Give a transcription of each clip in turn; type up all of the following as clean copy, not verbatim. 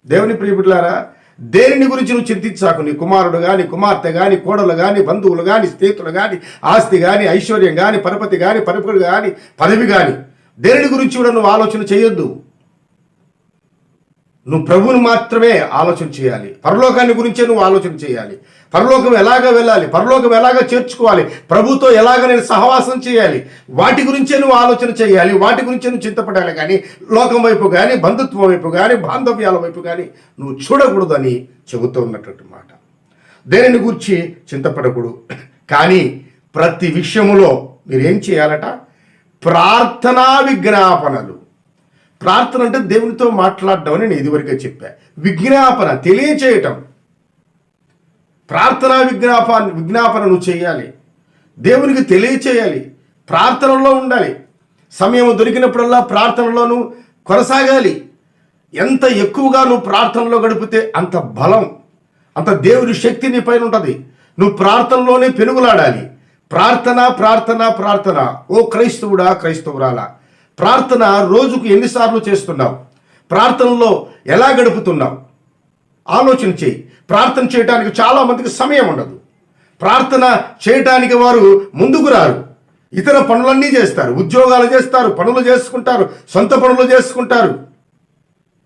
దేవుని ప్రియబిడ్డలారా, దేనిని గురించి నువ్వు చింతించాకు. నీ కుమారుడు కానీ, కుమార్తె కానీ, కోడలు కానీ, బంధువులు కానీ, స్నేహితులు కానీ, ఆస్తి కానీ, ఐశ్వర్యం కానీ, పరపతి కానీ, పరపుడు కానీ, పదవి కానీ, దేనిని గురించి కూడా నువ్వు ఆలోచన చేయొద్దు. నువ్వు ప్రభువుని మాత్రమే ఆలోచన చేయాలి. పరలోకాన్ని గురించే నువ్వు ఆలోచన చేయాలి. పరలోకం ఎలాగ వెళ్ళాలి, పరలోకం ఎలాగ చేర్చుకోవాలి, ప్రభుతో ఎలాగ నేను సహవాసం చేయాలి, వాటి గురించే నువ్వు ఆలోచన చేయాలి. వాటి గురించే నువ్వు చింతపడాలి. కానీ లోకం వైపు కానీ, బంధుత్వం వైపు కానీ, బాంధవ్యాల వైపు కానీ నువ్వు చూడకూడదని చెబుతూ ఉన్నటువంటి మాట. దేనిని గురించి చింతపడకూడదు. కానీ ప్రతి విషయములో మీరేం చేయాలట? ప్రార్థనా విజ్ఞాపనలు. ప్రార్థన అంటే దేవునితో మాట్లాడడం అని నేను ఇదివరకే చెప్పా. విజ్ఞాపన తెలియచేయటం, ప్రార్థనా విజ్ఞాపన నువ్వు చేయాలి. దేవునికి తెలియచేయాలి. ప్రార్థనలో ఉండాలి. సమయం దొరికినప్పుడల్లా ప్రార్థనలోను కొనసాగాలి. ఎంత ఎక్కువగా నువ్వు ప్రార్థనలో గడిపితే అంత బలం, అంత దేవుని శక్తి నీ పైన ఉంటుంది. నువ్వు ప్రార్థనలోనే పెనుగులాడాలి. ప్రార్థన ప్రార్థన ప్రార్థన. ఓ క్రైస్తవుడా, క్రైస్తవురాలా, ప్రార్థన రోజుకు ఎన్నిసార్లు చేస్తున్నావు? ప్రార్థనలో ఎలా గడుపుతున్నావు? ఆలోచన చేయి. ప్రార్థన చేయడానికి చాలామందికి సమయం ఉండదు. ప్రార్థన చేయటానికి వారు ముందుకు రారు. ఇతర పనులన్నీ చేస్తారు, ఉద్యోగాలు చేస్తారు, పనులు చేసుకుంటారు, సొంత పనులు చేసుకుంటారు,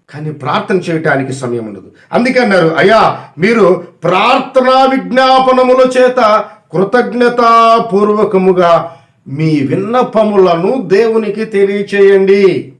కానీ ప్రార్థన చేయటానికి సమయం ఉండదు. అందుకే అన్నారు, అయ్యా మీరు ప్రార్థనా విజ్ఞాపనముల చేత కృతజ్ఞతాపూర్వకముగా మీ విన్నపములను దేవునికి తెలియచేయండి.